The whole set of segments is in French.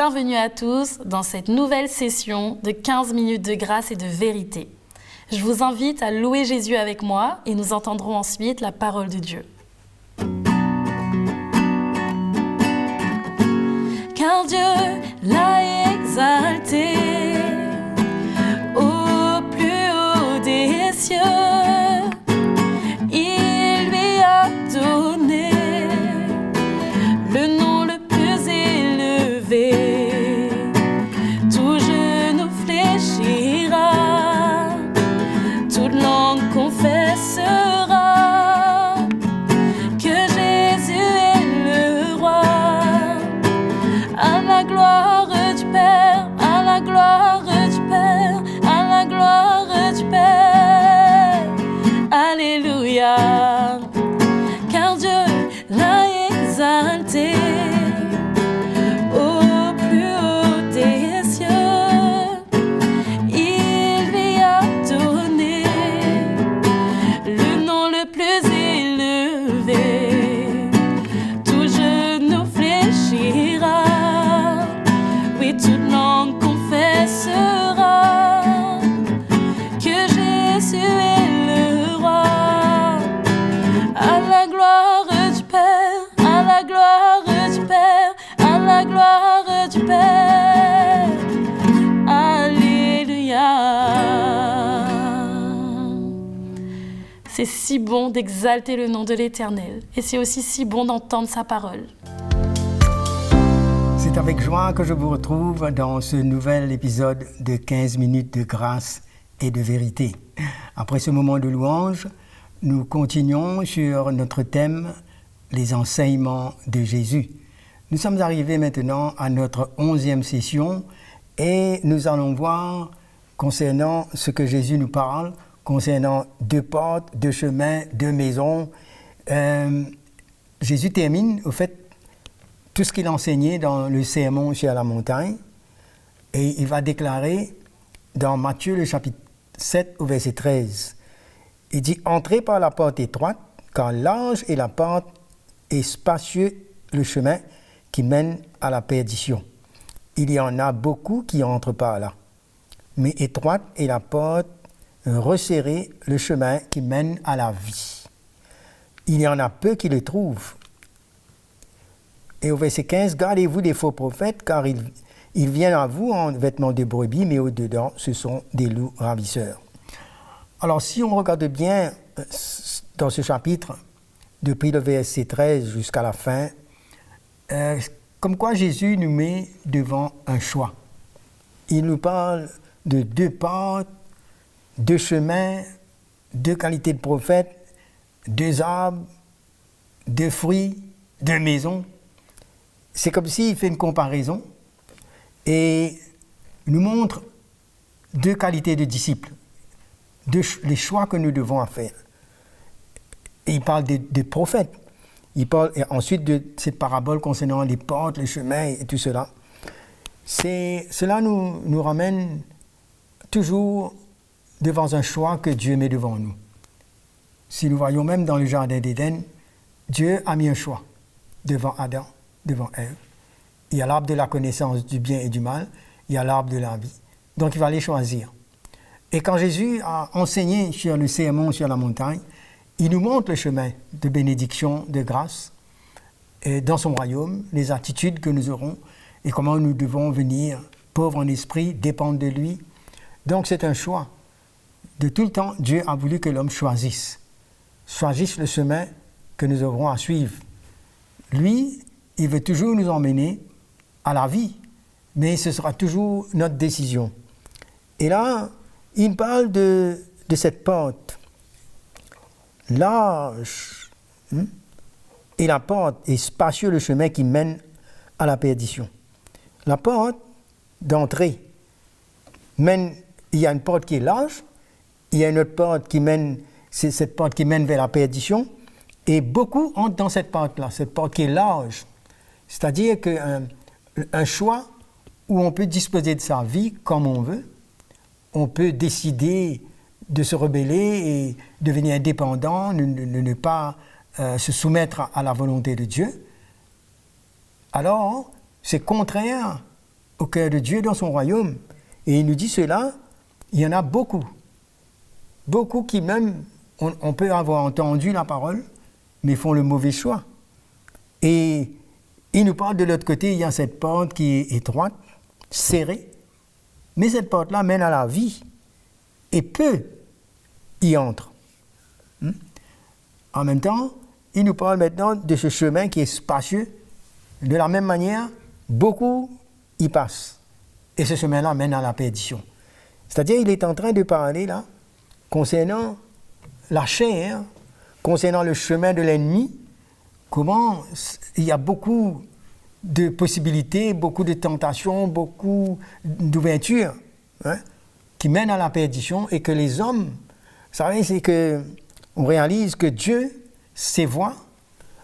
Bienvenue à tous dans cette nouvelle session de 15 minutes de grâce et de vérité. Je vous invite à louer Jésus avec moi et nous entendrons ensuite la parole de Dieu. Car Dieu l'a exalté au plus haut des cieux. Il lui a donné le nom le plus élevé. Tout genou fléchira, toute langue confessera que Jésus est le roi. À la gloire du Père, à la gloire du Père, à la gloire du Père. Alléluia. Car Dieu l'a exalté au plus haut des cieux. Il lui a donné le nom le plus élevé. Tout genou fléchira, oui, toute langue confessera que Jésus est le roi. À la gloire du Père, à la gloire du Père, à la gloire du Père. Alléluia. C'est si bon d'exalter le nom de l'Éternel et c'est aussi si bon d'entendre sa parole. C'est avec joie que je vous retrouve dans ce nouvel épisode de 15 minutes de grâce et de vérité. Après ce moment de louange, nous continuons sur notre thème, les enseignements de Jésus. Nous sommes arrivés maintenant à notre 11e session et nous allons voir concernant ce que Jésus nous parle, concernant deux portes, deux chemins, deux maisons. Jésus termine, au fait, tout ce qu'il enseignait dans le sermon sur la montagne et il va déclarer dans Matthieu le chapitre 7 au verset 13. Il dit « Entrez par la porte étroite, car large est la porte et spacieux le chemin qui mène à la perdition. Il y en a beaucoup qui entrent par là. Mais étroite est la porte, resserré le chemin qui mène à la vie. Il y en a peu qui le trouvent. » Et au verset 15, « Gardez-vous des faux prophètes, car ils viennent à vous en vêtements de brebis, mais au-dedans, ce sont des loups ravisseurs. » Alors, si on regarde bien dans ce chapitre, depuis le verset 13 jusqu'à la fin, comme quoi Jésus nous met devant un choix. Il nous parle de deux portes, deux chemins, deux qualités de prophètes, deux arbres, deux fruits, deux maisons. C'est comme s'il fait une comparaison et nous montre deux qualités de disciples, les choix que nous devons faire. Et il parle des prophètes. Il parle ensuite de cette parabole concernant les portes, les chemins et tout cela. Cela nous ramène toujours devant un choix que Dieu met devant nous. Si nous voyons même dans le jardin d'Éden, Dieu a mis un choix devant Adam, devant Ève. Il y a l'arbre de la connaissance du bien et du mal, il y a l'arbre de la vie. Donc il va les choisir. Et quand Jésus a enseigné sur le sermon sur la montagne, il nous montre le chemin de bénédiction, de grâce, et dans son royaume, les attitudes que nous aurons et comment nous devons venir, pauvres en esprit, dépendre de lui. Donc c'est un choix. De tout le temps, Dieu a voulu que l'homme choisisse le chemin que nous aurons à suivre. Lui, il veut toujours nous emmener à la vie, mais ce sera toujours notre décision. Et là, il parle de cette porte large, et la porte est spacieux le chemin qui mène à la perdition. La porte d'entrée mène, il y a une porte qui est large, il y a une autre porte qui mène, c'est cette porte qui mène vers la perdition, et beaucoup entrent dans cette porte-là, cette porte qui est large. C'est-à-dire qu'un choix où on peut disposer de sa vie comme on veut, on peut décider de se rebeller et devenir indépendant, ne pas se soumettre à la volonté de Dieu. Alors, c'est contraire au cœur de Dieu dans son royaume. Et il nous dit cela, il y en a beaucoup. Beaucoup qui même, on peut avoir entendu la parole, mais font le mauvais choix. Et il nous parle de l'autre côté, il y a cette porte qui est étroite, serrée, mais cette porte-là mène à la vie, et peu y entrent. En même temps, il nous parle maintenant de ce chemin qui est spacieux. De la même manière, beaucoup y passent. Et ce chemin-là mène à la perdition. C'est-à-dire, il est en train de parler là, concernant la chair, concernant le chemin de l'ennemi, comment il y a beaucoup de possibilités, beaucoup de tentations, beaucoup d'ouvertures qui mènent à la perdition et que les hommes, vous savez, c'est qu'on réalise que Dieu, ses voies,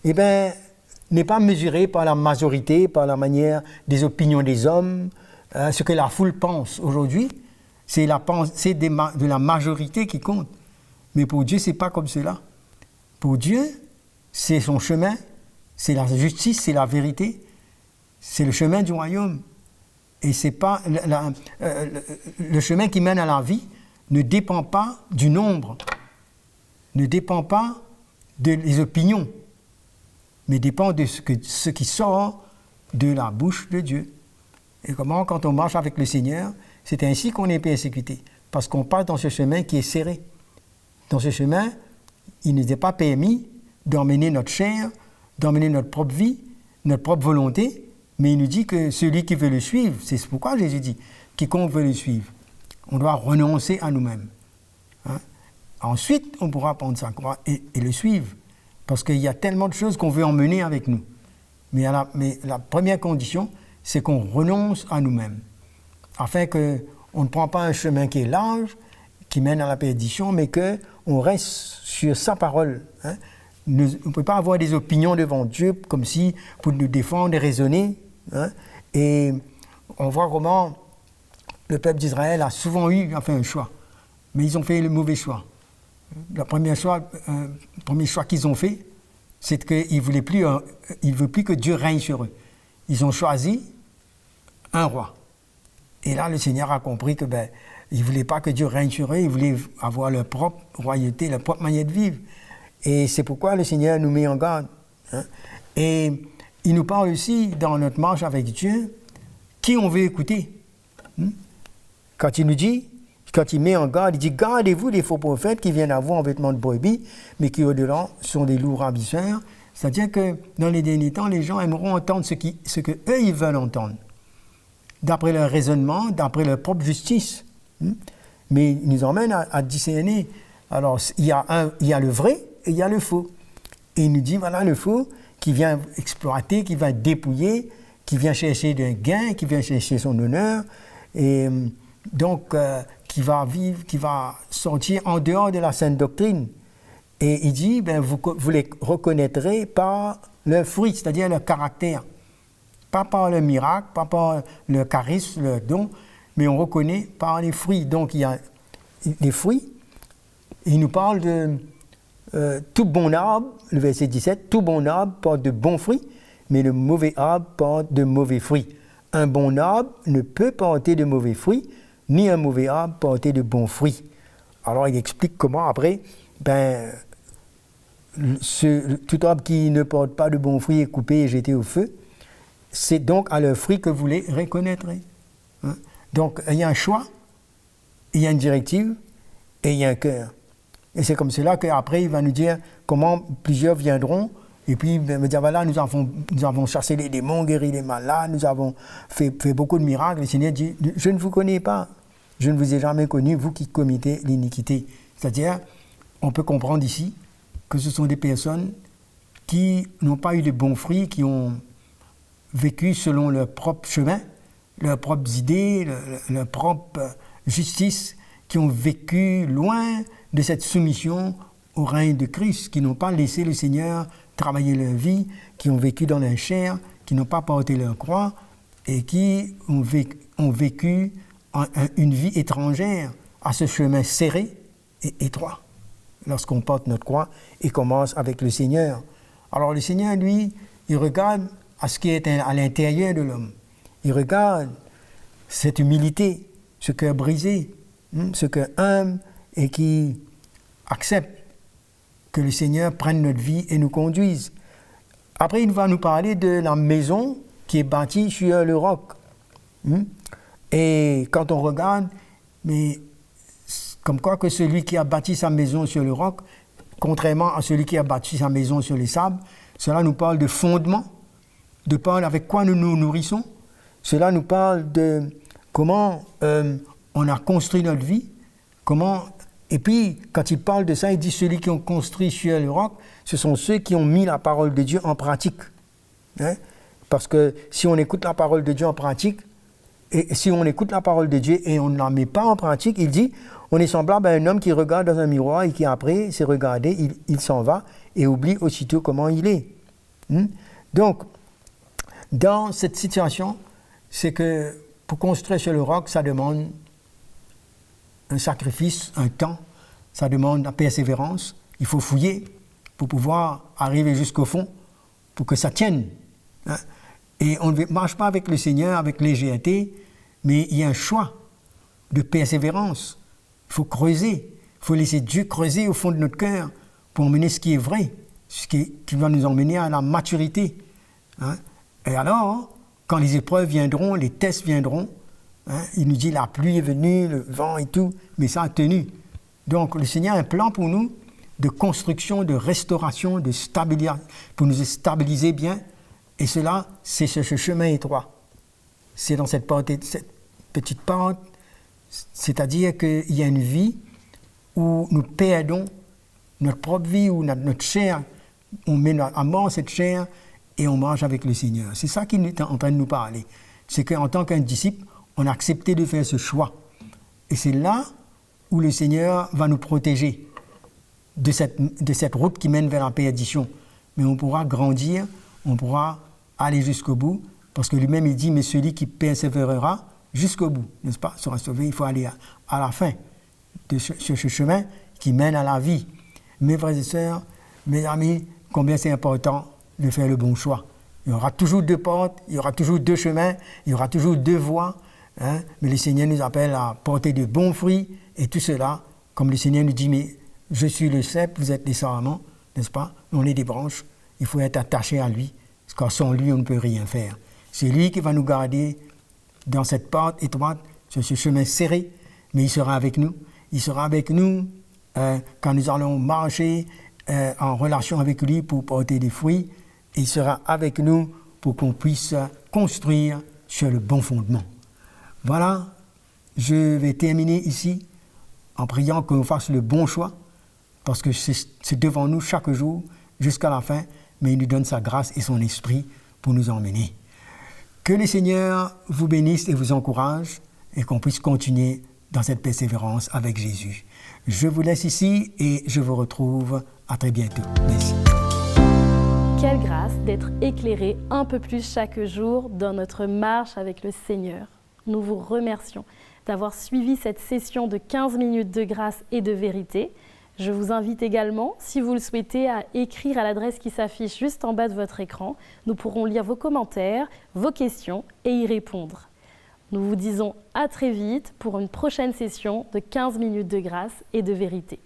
n'est pas mesuré par la majorité, par la manière des opinions des hommes, ce que la foule pense aujourd'hui, c'est la pensée de la majorité qui compte. Mais pour Dieu, ce n'est pas comme cela. Pour Dieu, c'est son chemin, c'est la justice, c'est la vérité, c'est le chemin du royaume. Et c'est pas le chemin qui mène à la vie ne dépend pas du nombre, ne dépend pas des opinions, mais dépend de ce qui sort de la bouche de Dieu. Et comment, quand on marche avec le Seigneur, c'est ainsi qu'on est persécuté, parce qu'on passe dans ce chemin qui est serré. Dans ce chemin, il ne nous est pas permis d'emmener notre chair, d'emmener notre propre vie, notre propre volonté, mais il nous dit que celui qui veut le suivre, c'est pourquoi Jésus dit, quiconque veut le suivre, on doit renoncer à nous-mêmes. Ensuite, on pourra prendre sa croix et le suivre, parce qu'il y a tellement de choses qu'on veut emmener avec nous. Mais la première condition, c'est qu'on renonce à nous-mêmes, afin qu'on ne prend pas un chemin qui est large, qui mène à la perdition, mais qu'on reste sur sa parole. On ne peut pas avoir des opinions devant Dieu, comme si, pour nous défendre et raisonner. Et on voit comment le peuple d'Israël a souvent eu un choix, mais ils ont fait le mauvais choix. Le premier choix qu'ils ont fait, c'est qu'ils ne veulent plus que Dieu règne sur eux. Ils ont choisi un roi. Et là, le Seigneur a compris que ils ne voulaient pas que Dieu règne sur eux, ils voulaient avoir leur propre royauté, leur propre manière de vivre. Et c'est pourquoi le Seigneur nous met en garde. Et il nous parle aussi, dans notre marche avec Dieu, qui on veut écouter. Quand il nous dit, quand il met en garde, il dit « Gardez-vous des faux prophètes qui viennent à vous en vêtements de brebis, mais qui au-delà sont des loups ravisseurs. » C'est-à-dire que dans les derniers temps, les gens aimeront entendre ce que eux ils veulent entendre, d'après leur raisonnement, d'après leur propre justice. Mais il nous emmène à discerner. Alors, il y a le vrai et il y a le faux. Et il nous dit, voilà le faux qui vient exploiter, qui va dépouiller, qui vient chercher un gain, qui vient chercher son honneur, et donc qui va vivre, qui va sortir en dehors de la sainte doctrine. Et il dit, vous les reconnaîtrez par leur fruit, c'est-à-dire leur caractère. Pas par le miracle, pas par le charisme, le don, mais on reconnaît par les fruits. Donc il y a les fruits. Il nous parle de tout bon arbre, le verset 17, tout bon arbre porte de bons fruits, mais le mauvais arbre porte de mauvais fruits. Un bon arbre ne peut porter de mauvais fruits, ni un mauvais arbre porter de bons fruits. Alors il explique comment après, tout arbre qui ne porte pas de bons fruits est coupé et jeté au feu. C'est donc à leurs fruits que vous les reconnaîtrez. Donc, il y a un choix, il y a une directive et il y a un cœur. Et c'est comme cela qu'après, il va nous dire comment plusieurs viendront et puis me dire, voilà, nous avons chassé les démons, guéri les malades, nous avons fait beaucoup de miracles. Le Seigneur dit, je ne vous connais pas, je ne vous ai jamais connu, vous qui commettez l'iniquité. C'est-à-dire, on peut comprendre ici que ce sont des personnes qui n'ont pas eu de bons fruits, qui ont vécu selon leur propre chemin, leurs propres idées, leur propre justice, qui ont vécu loin de cette soumission au règne de Christ, qui n'ont pas laissé le Seigneur travailler leur vie, qui ont vécu dans leur chair, qui n'ont pas porté leur croix et qui ont vécu une vie étrangère à ce chemin serré et étroit lorsqu'on porte notre croix et commence avec le Seigneur. Alors le Seigneur, lui, il regarde à ce qui est à l'intérieur de l'homme. Il regarde cette humilité, ce cœur brisé, ce cœur humble et qui accepte que le Seigneur prenne notre vie et nous conduise. Après, il va nous parler de la maison qui est bâtie sur le roc. Et quand on regarde, mais comme quoi que celui qui a bâti sa maison sur le roc, contrairement à celui qui a bâti sa maison sur les sables, cela nous parle de fondement, de parle avec quoi nous nous nourrissons. Cela nous parle de comment on a construit notre vie, comment... Et puis, quand il parle de ça, il dit celui qui ont construit sur le roc, ce sont ceux qui ont mis la parole de Dieu en pratique. Parce que si on écoute la parole de Dieu en pratique, et si on écoute la parole de Dieu et on ne la met pas en pratique, il dit, on est semblable à un homme qui regarde dans un miroir et qui après s'est regardé, il s'en va et oublie aussitôt comment il est. Donc, dans cette situation, c'est que pour construire sur le roc, ça demande un sacrifice, un temps, ça demande la persévérance, il faut fouiller pour pouvoir arriver jusqu'au fond, pour que ça tienne. Et on ne marche pas avec le Seigneur avec légèreté, mais il y a un choix de persévérance. Il faut creuser, il faut laisser Dieu creuser au fond de notre cœur pour emmener ce qui est vrai, ce qui va nous emmener à la maturité. Et alors, quand les épreuves viendront, les tests viendront, il nous dit la pluie est venue, le vent et tout, mais ça a tenu. Donc le Seigneur a un plan pour nous de construction, de restauration, de stabilisation, pour nous stabiliser bien. Et cela, c'est ce chemin étroit. C'est dans cette petite pente, c'est-à-dire qu'il y a une vie où nous perdons notre propre vie, où notre chair, on met à mort cette chair et on marche avec le Seigneur. C'est ça qu'il est en train de nous parler. C'est qu'en tant qu'un disciple, on a accepté de faire ce choix. Et c'est là où le Seigneur va nous protéger de cette route qui mène vers la perdition. Mais on pourra grandir, on pourra aller jusqu'au bout, parce que lui-même il dit, mais celui qui persévérera jusqu'au bout, n'est-ce pas, sera sauvé. Il faut aller à la fin de ce chemin qui mène à la vie. Mes frères et sœurs, mes amis, combien c'est important de faire le bon choix. Il y aura toujours deux portes, il y aura toujours deux chemins, il y aura toujours deux voies, mais le Seigneur nous appelle à porter de bons fruits, et tout cela, comme le Seigneur nous dit, mais je suis le cep, vous êtes les sarments, n'est-ce pas? On est des branches, il faut être attaché à lui, parce que sans lui, on ne peut rien faire. C'est lui qui va nous garder dans cette porte étroite, sur ce chemin serré, mais il sera avec nous. Il sera avec nous quand nous allons marcher en relation avec lui pour porter des fruits. Il sera avec nous pour qu'on puisse construire sur le bon fondement. Voilà, je vais terminer ici en priant qu'on fasse le bon choix, parce que c'est devant nous chaque jour, jusqu'à la fin, mais il nous donne sa grâce et son esprit pour nous emmener. Que le Seigneur vous bénisse et vous encourage, et qu'on puisse continuer dans cette persévérance avec Jésus. Je vous laisse ici et je vous retrouve à très bientôt. Merci. Quelle grâce d'être éclairé un peu plus chaque jour dans notre marche avec le Seigneur. Nous vous remercions d'avoir suivi cette session de 15 minutes de grâce et de vérité. Je vous invite également, si vous le souhaitez, à écrire à l'adresse qui s'affiche juste en bas de votre écran. Nous pourrons lire vos commentaires, vos questions et y répondre. Nous vous disons à très vite pour une prochaine session de 15 minutes de grâce et de vérité.